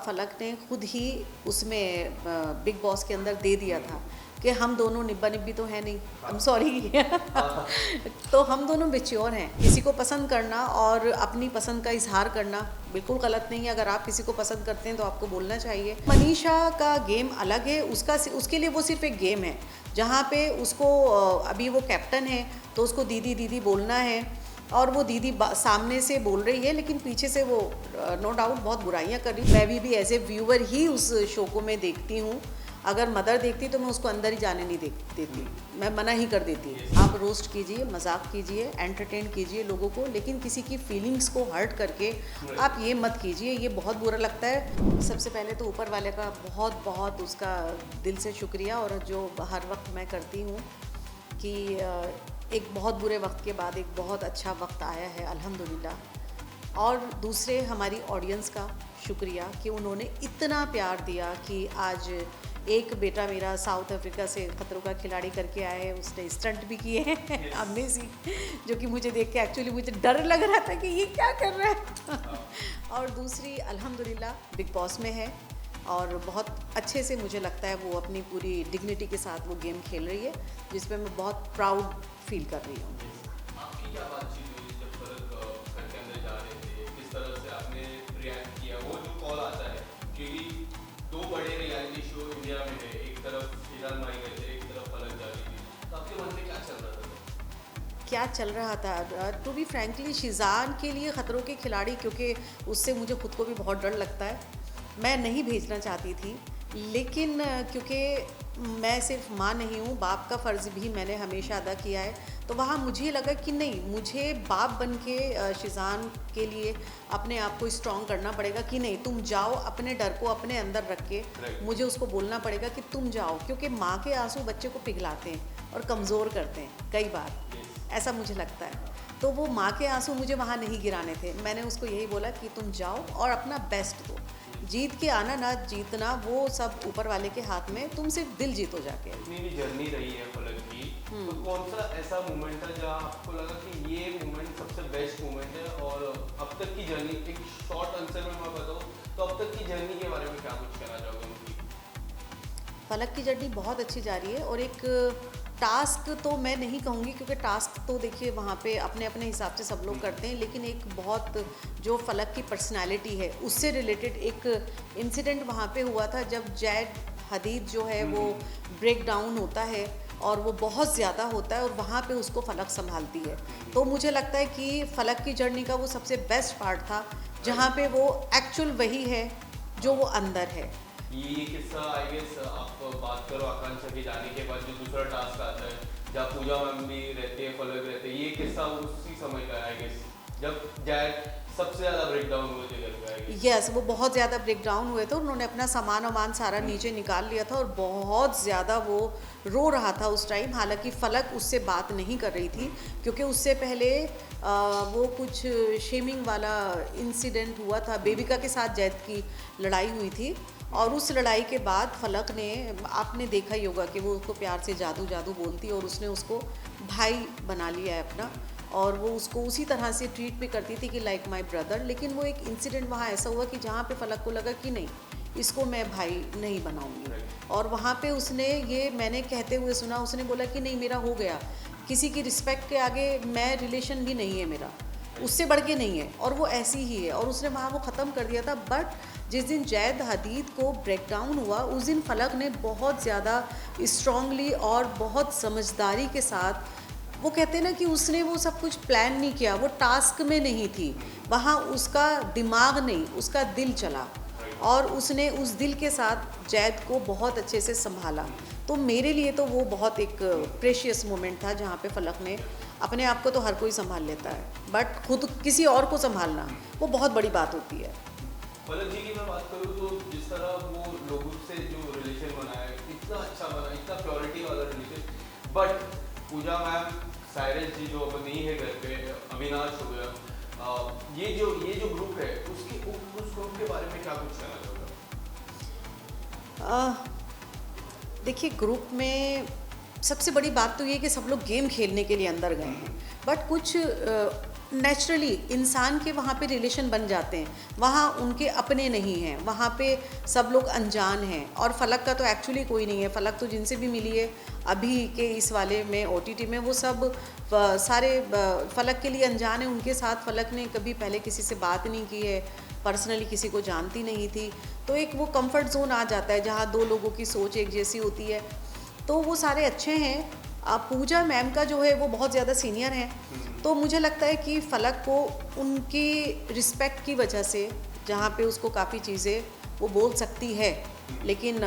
फलक ने खुद ही उसमें बिग बॉस के अंदर दे दिया था कि हम दोनों निब्बा निब्बी तो है नहीं, आई एम सॉरी। तो हम दोनों मैच्योर हैं। किसी को पसंद करना और अपनी पसंद का इजहार करना बिल्कुल गलत नहीं है। अगर आप किसी को पसंद करते हैं तो आपको बोलना चाहिए। मनीषा का गेम अलग है, उसके लिए वो सिर्फ एक गेम है जहाँ पे उसको अभी वो कैप्टन है तो उसको दीदी दीदी बोलना है और वो दीदी सामने से बोल रही है लेकिन पीछे से वो नो डाउट बहुत बुराइयां कर रही। मैं भी एज ए व्यूअर ही उस शो को मैं देखती हूँ। अगर मदर देखती तो मैं उसको अंदर ही जाने नहीं देती, मैं मना ही कर देती। आप रोस्ट कीजिए, मजाक कीजिए, एंटरटेन कीजिए लोगों को, लेकिन किसी की फीलिंग्स को हर्ट करके आप ये मत कीजिए, ये बहुत बुरा लगता है। सबसे पहले तो ऊपर वाले का बहुत बहुत उसका दिल से शुक्रिया, और जो हर वक्त मैं करती हूँ कि एक बहुत बुरे वक्त के बाद एक बहुत अच्छा वक्त आया है अल्हम्दुलिल्लाह। और दूसरे हमारी ऑडियंस का शुक्रिया कि उन्होंने इतना प्यार दिया कि आज एक बेटा मेरा साउथ अफ्रीका से खतरों का खिलाड़ी करके आया है, उसने स्टंट भी किए हैं अमेजिंग, जो कि मुझे देख के एक्चुअली मुझे डर लग रहा था कि ये क्या कर रहा है। और दूसरी अल्हम्दुलिल्लाह बिग बॉस में है और बहुत अच्छे से मुझे लगता है वो अपनी पूरी डिग्निटी के साथ वो गेम खेल रही है, जिसमें मैं बहुत प्राउड फील कर रही हूँ। आपकी क्या बातचीत हुई जब फलक घर के अंदर जा रहे थे, किस तरह से आपने रिएक्ट किया? वो जो कॉल आता है, क्योंकि दो बड़े रियलिटी शो इंडिया में है, एक तरफ शीजान माई गए थे, एक तरफ फलक जा रही थी, तो आपके मन में क्या चल रहा था? क्या चल रहा था? टू बी फ्रैंकली शीज़ान के लिए ख़तरों के खिलाड़ी, क्योंकि उससे मुझे खुद को भी बहुत डर लगता है, मैं नहीं भेजना चाहती थी। लेकिन क्योंकि मैं सिर्फ माँ नहीं हूँ, बाप का फ़र्ज़ भी मैंने हमेशा अदा किया है, तो वहाँ मुझे लगा कि नहीं, मुझे बाप बन के शीज़ान के लिए अपने आप को स्ट्रॉन्ग करना पड़ेगा कि नहीं तुम जाओ, अपने डर को अपने अंदर रख के मुझे उसको बोलना पड़ेगा कि तुम जाओ, क्योंकि माँ के आंसू बच्चे को पिघलाते हैं और कमज़ोर करते हैं कई बार, ऐसा मुझे लगता है। तो वो माँ के आंसू मुझे वहाँ नहीं गिराने थे, मैंने उसको यही बोला कि तुम जाओ और अपना बेस्ट दो, जीत के आना ना जीतना वो सब ऊपर वाले के हाथ में, तुम सिर्फ दिल जीतो जाके। इतनी भी जर्नी रही है फलक की, तो कौन सा ऐसा मोमेंट था जहाँ आपको लगा कि ये मोमेंट सबसे बेस्ट मोमेंट है? और अब तक की जर्नी, एक शॉर्ट आंसर में मैं बताऊँ तो अब तक की जर्नी के बारे में क्या कुछ कहना चाहोगे उनकी? फलक की जर्नी बहुत अच्छी जा रही है, और एक टास्क तो मैं नहीं कहूँगी क्योंकि टास्क तो देखिए वहाँ पे अपने अपने हिसाब से सब लोग करते हैं, लेकिन एक बहुत जो फलक की पर्सनालिटी है उससे रिलेटेड एक इंसिडेंट वहाँ पे हुआ था जब जैद हदीद जो है वो ब्रेक डाउन होता है और वो बहुत ज़्यादा होता है और वहाँ पे उसको फलक संभालती है। तो मुझे लगता है कि फलक की जर्नी का वो सबसे बेस्ट पार्ट था जहाँ पे वो एक्चुअल वही है जो वो अंदर है। ये किस्सा आई गेस आप बात करो आकांक्षा के जाने के बाद जो दूसरा टास्क आता है जहाँ पूजा मैम भी रहती है, फलक रहते हैं, ये किस्सा उसी समय का आई गेस जब जैद सबसे ज़्यादा ब्रेक डाउन हुए थे घर पे आई गेस। यस, वो बहुत ज़्यादा ब्रेक डाउन हुए थे, उन्होंने अपना सामान वामान सारा नीचे निकाल लिया था और बहुत ज़्यादा वो रो रहा था उस टाइम। हालांकि फलक उससे बात नहीं कर रही थी क्योंकि उससे पहले वो कुछ शेमिंग वाला इंसिडेंट हुआ था, बेबिका के साथ जैद की लड़ाई हुई थी, और उस लड़ाई के बाद फलक ने, आपने देखा ही होगा कि वो उसको प्यार से जादू जादू बोलती है और उसने उसको भाई बना लिया है अपना, और वो उसको उसी तरह से ट्रीट भी करती थी कि लाइक माय ब्रदर। लेकिन वो एक इंसिडेंट वहाँ ऐसा हुआ कि जहाँ पे फलक को लगा कि नहीं, इसको मैं भाई नहीं बनाऊंगी, और वहाँ पे उसने, ये मैंने कहते हुए सुना, उसने बोला कि नहीं मेरा हो गया, किसी की रिस्पेक्ट के आगे मैं रिलेशन भी नहीं है मेरा, उससे बढ़ के नहीं है, और वो ऐसी ही है, और उसने वहाँ वो ख़त्म कर दिया था। बट जिस दिन जैद हदीद को ब्रेक डाउन हुआ उस दिन फलक ने बहुत ज़्यादा स्ट्रांगली और बहुत समझदारी के साथ, वो कहते हैं ना कि उसने वो सब कुछ प्लान नहीं किया, वो टास्क में नहीं थी, वहाँ उसका दिमाग नहीं, उसका दिल चला, और उसने उस दिल के साथ जैद को बहुत अच्छे से संभाला। तो मेरे लिए तो वो बहुत एक प्रेशियस मोमेंट था जहाँ पे फलक ने, अपने आप को तो हर कोई संभाल लेता है बट खुद किसी और को संभालना वो बहुत बड़ी बात होती है। फलक जी की मैं बात करूँ तो जिस तरह वो लोगों से जो रिलेशन बनाया इतना अच्छा बना, इतना प्योरिटी वाला relation, but Pooja ma'am, Cyrus ji जो अब नहीं है घर पे, अविनाश हो गया, ये जो ग्रुप है उसके उस ग्रुप के बारे में क्या कुछ कहना चाहोगे? देखिए, ग्रुप में सबसे बड़ी बात तो ये कि सब लोग गेम खेलने के लिए अंदर गए हैं, बट कुछ नेचुरली इंसान के वहाँ पे रिलेशन बन जाते हैं, वहाँ उनके अपने नहीं हैं, वहाँ पे सब लोग अनजान हैं। और फलक का तो एक्चुअली कोई नहीं है, फलक तो जिनसे भी मिली है अभी के इस वाले में ओटीटी में, वो सब सारे फलक के लिए अनजान है। उनके साथ फलक ने कभी पहले किसी से बात नहीं की है, पर्सनली किसी को जानती नहीं थी। तो एक वो कंफर्ट जोन आ जाता है जहाँ दो लोगों की सोच एक जैसी होती है, तो वो सारे अच्छे हैं। पूजा मैम का जो है वो बहुत ज़्यादा सीनियर हैं, तो मुझे लगता है कि फलक को उनकी रिस्पेक्ट की वजह से, जहाँ पे उसको काफ़ी चीज़ें वो बोल सकती है, लेकिन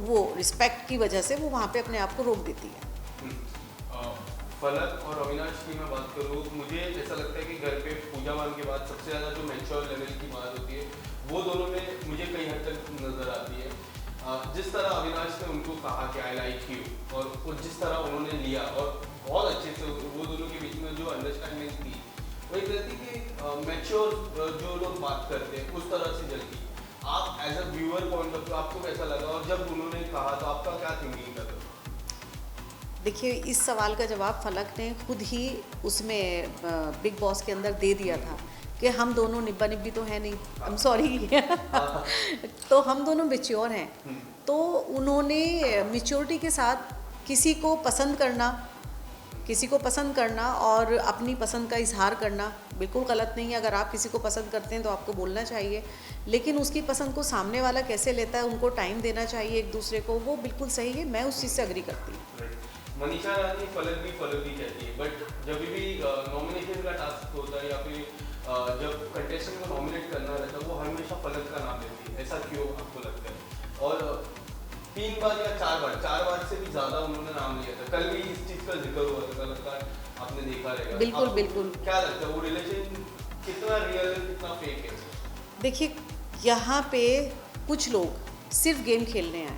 वो रिस्पेक्ट की वजह से वो वहाँ पे अपने आप को रोक देती है। फलक और अविनाश की मैं बात करूँ, मुझे ऐसा लगता है कि घर पे पूजा मैम के बाद सबसे ज़्यादा जो मैच्योर लेवल की बात होती है वो दोनों में मुझे कई हद तक नज़र आती है। जिस तरह अविनाश ने उनको कहा कि आई लाइक यू, और जिस तरह उन्होंने लिया, और बहुत अच्छे से वो दोनों के बीच में जो अंडरस्टैंडिंग थी वो एक रहती कि मैच्योर जो लोग बात करते हैं उस तरह से जल्दी। आप as a viewer point of view आपको कैसा लगा, और जब उन्होंने कहा तो आपका क्या थिंकिंग था? देखिए, इस सवाल का जवाब फलक ने खुद ही उसमें बिग बॉस के अंदर दे दिया था कि हम दोनों निब्बा निब्बी तो है नहीं, आई एम सॉरी तो हम दोनों मैच्योर हैं। तो उन्होंने मैच्योरिटी के साथ किसी को पसंद करना और अपनी पसंद का इजहार करना बिल्कुल गलत नहीं है। अगर आप किसी को पसंद करते हैं तो आपको बोलना चाहिए, लेकिन उसकी पसंद को सामने वाला कैसे लेता है, उनको टाइम देना चाहिए एक दूसरे को, वो बिल्कुल सही है। मैं उस चीज़ से अग्री करती हूँ। मनीषा रानी फलक भी कहती है, बट जब भी नॉमिनेशन का टास्क होता है या फिर जब कंटेस्टेंट को नॉमिनेट करना रहता है वो हमेशा फलक का नाम लेती है, ऐसा क्यों आपको लगता है? और 3 बार या 4 बार से भी ज़्यादा उन्होंने नाम लिया था। कल भी इस चीज़ का जिक्र हुआ था, कल का आपने देखा रहेगा। बिल्कुल क्या लगता है वो रिलेशन कितना रियल है, कितना फेक है? देखिए, यहाँ पे कुछ लोग सिर्फ गेम खेलने आए,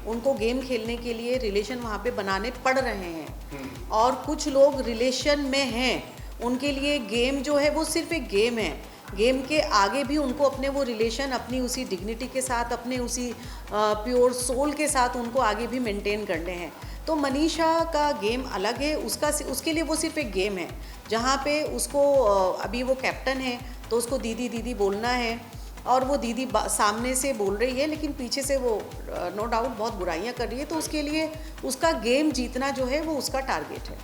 उनको गेम खेलने के लिए रिलेशन वहाँ पे बनाने पड़ रहे हैं, और कुछ लोग रिलेशन में हैं, उनके लिए गेम जो है वो सिर्फ एक गेम है। गेम के आगे भी उनको अपने वो रिलेशन अपनी उसी डिग्निटी के साथ, अपने उसी प्योर सोल के साथ उनको आगे भी मेंटेन करने हैं। तो मनीषा का गेम अलग है, उसके लिए वो सिर्फ एक गेम है, जहाँ पे उसको अभी वो कैप्टन है तो उसको दीदी दीदी बोलना है, और वो दीदी सामने से बोल रही है लेकिन पीछे से वो नो डाउट बहुत बुराइयां कर रही है, तो उसके लिए उसका गेम जीतना जो है वो उसका टारगेट है।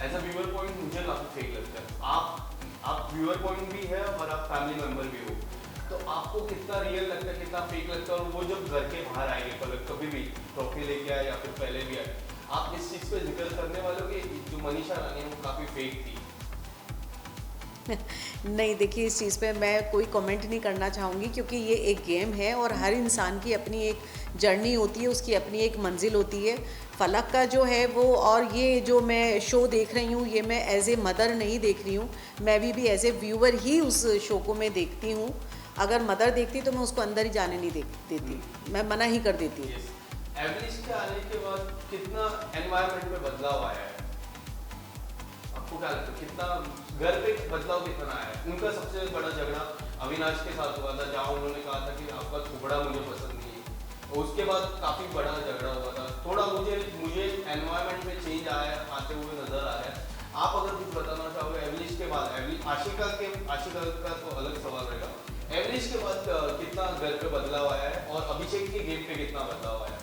एज अ व्यूअर पॉइंट मुझे काफी फेक लगता है। आप व्यूअर पॉइंट भी है और आप फैमिली मेंबर भी हो, तो आपको कितना रियल लगता है, कितना फेक लगता है? और वो जब घर के बाहर आएंगे फलक, कभी भी ट्रॉफी लेके आए या फिर पहले भी आए, आप इस चीज़ पे जिक्र करने वाले हो कि जो मनीषा रानी है वो काफ़ी फेक थी? नहीं, देखिए, इस चीज़ पे मैं कोई कमेंट नहीं करना चाहूँगी, क्योंकि ये एक गेम है और हर इंसान की अपनी एक जर्नी होती है, उसकी अपनी एक मंजिल होती है। फलक का जो है वो, और ये जो मैं शो देख रही हूँ ये मैं एज ए मदर नहीं देख रही हूँ, मैं भी एज ए व्यूअर ही उस शो को मैं देखती हूँ। अगर मदर देखती तो मैं उसको अंदर ही जाने नहीं देती, मैं मना ही कर देती हूँ। एवरेज के आने के बाद कितना एनवायरनमेंट में बदलाव आया है? आपको क्या लगता है कितना घर पे बदलाव कितना आया है? उनका सबसे बड़ा झगड़ा अविनाश के साथ हुआ था, जहाँ उन्होंने कहा था कि आपका थोबड़ा मुझे पसंद नहीं है। उसके बाद काफ़ी बड़ा झगड़ा हुआ था। थोड़ा मुझे एनवायरनमेंट में चेंज आते हुए नजर आ रहा है। आप अगर कुछ बताना चाहोगे एवरेज के बाद, आशिका का तो अलग सवाल रहेगा, एवरेज के बाद कितना घर पे बदलाव आया है और अभिषेक के गेम पे कितना बदलाव आया है?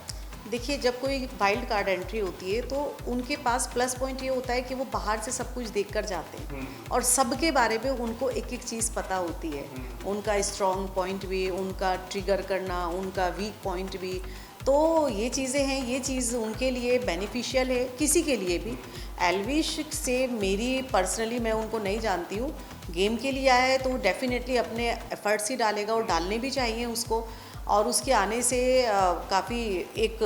देखिए, जब कोई वाइल्ड कार्ड एंट्री होती है तो उनके पास प्लस पॉइंट ये होता है कि वो बाहर से सब कुछ देख कर जाते हैं और सबके बारे में उनको एक एक चीज़ पता होती है, उनका स्ट्रॉन्ग पॉइंट भी, उनका ट्रिगर करना, उनका वीक पॉइंट भी। तो ये चीज़ें हैं, ये चीज़ उनके लिए बेनिफिशियल है, किसी के लिए भी। एल्विश से मेरी पर्सनली, मैं उनको नहीं जानती हूँ, गेम के लिए आया है तो डेफिनेटली अपने एफर्ट्स ही डालेगा और डालने भी चाहिए उसको। और उसके आने से काफ़ी एक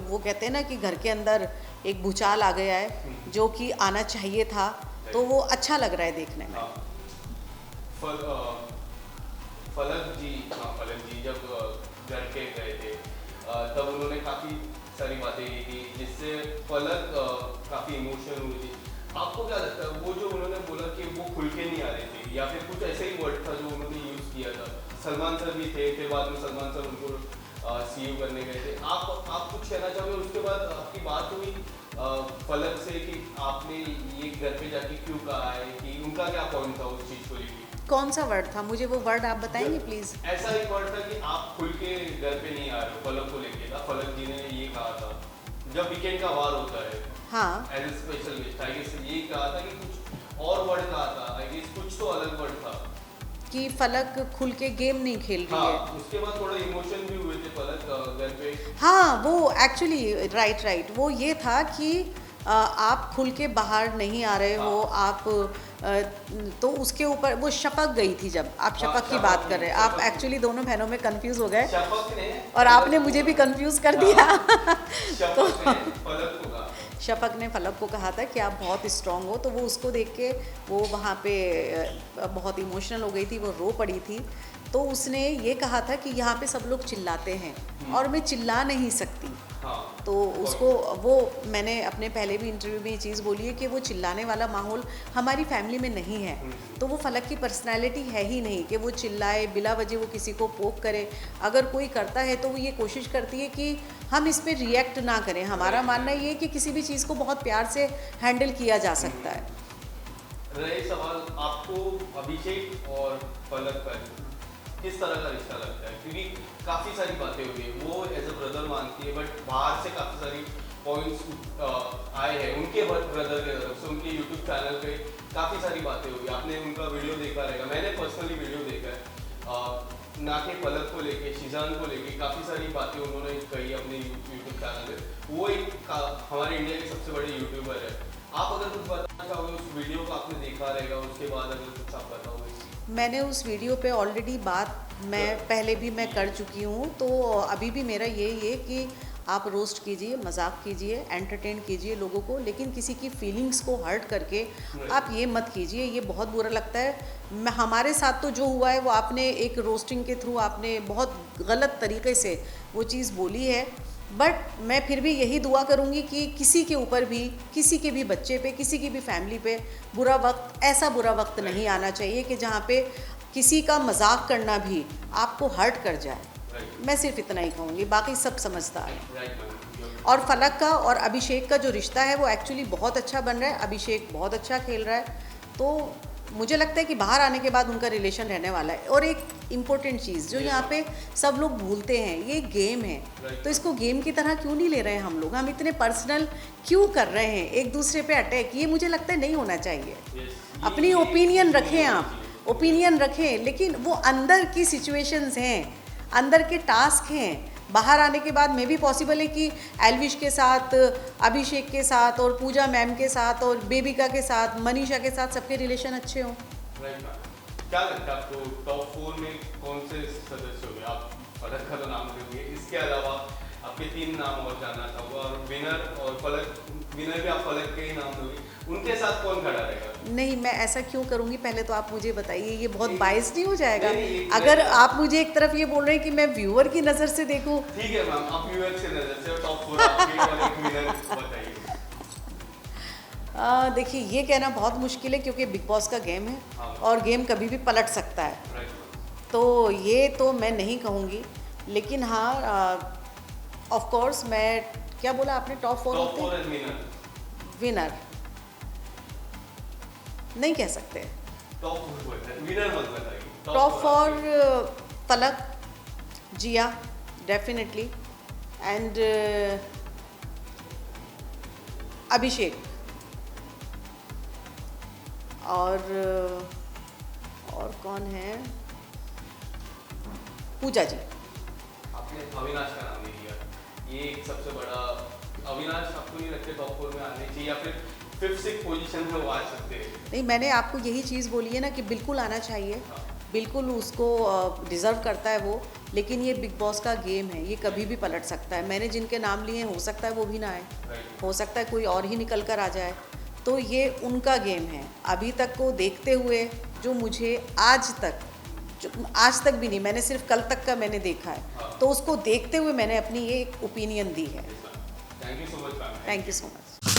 वो कहते हैं ना कि घर के अंदर एक भूचाल आ गया है, जो कि आना चाहिए था, तो वो अच्छा लग रहा है देखने में। फलक जी जब घर के गए थे तब उन्होंने काफ़ी सारी बातें की थी जिससे फलक काफ़ी इमोशनल हुई थी। आपको क्या लगता है वो जो उन्होंने बोला कि वो खुल के नहीं आ रहे थे, या फिर कुछ ऐसे ही वर्ड था जो उन्होंने यूज़ किया था? सलमान सर भी थे, फिर बाद में सलमान सर उनको सीईओ करने गए थे। आप कुछ कहना चाहोगे? उसके बाद आपकी बात हुई फलक से कि आपने ये घर पे जाके क्यों कहा है, कि उनका क्या पॉइंट था उस चीज़ को लेके? कौन सा वर्ड था, मुझे वो वर्ड आप बताएंगे प्लीज़? ऐसा एक वर्ड था कि आप खुल के घर पे नहीं आ रहे हो, फलक को लेके था। फलक जी ने ये कहा था जब वीकेंड का वार होता है, हाँ, as a special guest, I guess ये कहा था कि कुछ और वर्ड कहा था, आई गेस कुछ तो अलग वर्ड था। कि फलक खुल के गेम नहीं खेल रही है। हाँ, उसके बाद थोड़ा इमोशन भी हुए थे फलक घर पे। हाँ, वो एक्चुअली राइट वो ये था कि आप खुल के बाहर नहीं आ रहे हो, आप तो उसके ऊपर वो शपक गई थी। जब आप हाँ, शपक की बात कर रहे हैं, आप एक्चुअली दोनों बहनों में कंफ्यूज हो गए शपक ने और आपने मुझे भी कंफ्यूज कर दिया। शपक ने फलक को कहा। शपक ने फलक को कहा था कि आप बहुत स्ट्रांग हो, तो वो उसको देख के वो वहाँ पे बहुत इमोशनल हो गई थी, वो रो पड़ी थी। तो उसने ये कहा था कि यहाँ पे सब लोग चिल्लाते हैं और मैं चिल्ला नहीं सकती। हाँ, तो उसको वो मैंने अपने पहले भी इंटरव्यू में ये चीज़ बोली है कि वो चिल्लाने वाला माहौल हमारी फैमिली में नहीं है। तो वो फलक की पर्सनैलिटी है ही नहीं कि वो चिल्लाए, बिला वजह वो किसी को पोक करे। अगर कोई करता है तो वो ये कोशिश करती है कि हम इस पर रिएक्ट ना करें। हमारा मानना ये है कि किसी भी चीज़ को बहुत प्यार से हैंडल किया जा सकता है। रहे सवाल आपको अभिषेक और फलक का किस तरह का रिश्ता लगता है, क्योंकि काफ़ी सारी बातें हुई है, वो एज अ ब्रदर मानती है, बट बाहर से काफ़ी सारी पॉइंट्स आए हैं उनके ब्रदर के तरफ से। उनके यूट्यूब चैनल पे काफ़ी सारी बातें हुई, आपने उनका वीडियो देखा रहेगा, मैंने पर्सनली वीडियो देखा है। ना के फलक को लेके, शीजान को लेके काफ़ी सारी बातें उन्होंने कही अपने यूट्यूब चैनल पे। वो एक हमारे इंडिया के सबसे बड़े यूट्यूबर है। आप अगर कुछ बताना चाहोगे, उस वीडियो को आपने देखा रहेगा, उसके बाद अगर कुछ आप बताओगे। मैंने उस वीडियो पे ऑलरेडी बात मैं पहले भी मैं कर चुकी हूँ। तो अभी भी मेरा यही है कि आप रोस्ट कीजिए, मजाक कीजिए, एंटरटेन कीजिए लोगों को, लेकिन किसी की फीलिंग्स को हर्ट करके आप ये मत कीजिए, ये बहुत बुरा लगता है। हमारे साथ तो जो हुआ है वो आपने एक रोस्टिंग के थ्रू आपने बहुत गलत तरीके से वो चीज़ बोली है। बट मैं फिर भी यही दुआ करूँगी कि किसी के ऊपर भी, किसी के भी बच्चे पे, किसी की भी फैमिली पे ऐसा बुरा वक्त नहीं आना चाहिए कि जहाँ पे किसी का मजाक करना भी आपको हर्ट कर जाए। मैं सिर्फ इतना ही कहूँगी, बाकी सब समझदार है। और फलक का और अभिषेक का जो रिश्ता है वो एक्चुअली बहुत अच्छा बन रहा है। अभिषेक बहुत अच्छा खेल रहा है, तो मुझे लगता है कि बाहर आने के बाद उनका रिलेशन रहने वाला है। और एक इम्पोर्टेंट चीज़ जो यहाँ पे सब लोग भूलते हैं, ये गेम है, तो इसको गेम की तरह क्यों नहीं ले रहे हैं हम लोग? हम इतने पर्सनल क्यों कर रहे हैं एक दूसरे पे अटैक? ये मुझे लगता है नहीं होना चाहिए। अपनी ओपिनियन रखें, आप ओपिनियन रखें, लेकिन वो अंदर की सिचुएशंस हैं, अंदर के टास्क हैं। बाहर आने के बाद में भी पॉसिबल है कि एल्विश के साथ, अभिषेक के साथ और पूजा मैम के साथ और बेबिका के साथ, मनीषा के साथ सबके रिलेशन अच्छे हों। क्या लगता है आपको टॉप 4 में कौन से सदस्य होंगे? आप फलक का तो नाम लेंगे, इसके अलावा आपके 3 नाम और जानना चाहूँगा, और विनर भी आप फलक के ही नाम दोगे, उनके साथ कौन खड़ा रहेगा? नहीं, मैं ऐसा क्यों करूँगी, पहले तो आप मुझे बताइए, ये बहुत बाइस नहीं हो जाएगा? नहीं, अगर आप मुझे एक तरफ ये बोल रहे हैं कि मैं व्यूअर की नज़र से देखूँ। ठीक है मैम, आप व्यूअर की नज़र से टॉप 4 आपके और एक विनर बताइए। देखिए, ये कहना बहुत मुश्किल है क्योंकि बिग बॉस का गेम है। हाँ। और गेम कभी भी पलट सकता है, तो ये तो मैं नहीं कहूँगी। लेकिन हाँ, ऑफ कोर्स मैं, क्या बोला आपने, टॉप 4 होते? विनर नहीं कह सकते। टॉप 4 फलक, जिया डेफिनेटली, एंड अभिषेक, और कौन है, पूजा जी। आपने अविनाश का नाम नहीं लिया, ये एक सबसे बड़ा। अविनाश आपको नहीं लगता टॉप 4 में आने चाहिए, या फिर 5th-6th पोजीशन में वो आ सकते हैं? नहीं, मैंने आपको यही चीज़ बोली है ना कि बिल्कुल आना चाहिए, बिल्कुल उसको डिज़र्व करता है वो। लेकिन ये बिग बॉस का गेम है, ये कभी भी पलट सकता है। मैंने जिनके नाम लिए हो सकता है वो भी ना आए, हो सकता है कोई और ही निकल कर आ जाए। तो ये उनका गेम है। अभी तक को देखते हुए जो मुझे आज तक भी नहीं, मैंने सिर्फ कल तक का मैंने देखा है, तो उसको देखते हुए मैंने अपनी ये एक ओपिनियन दी है। Thank you so much. Thank you so much.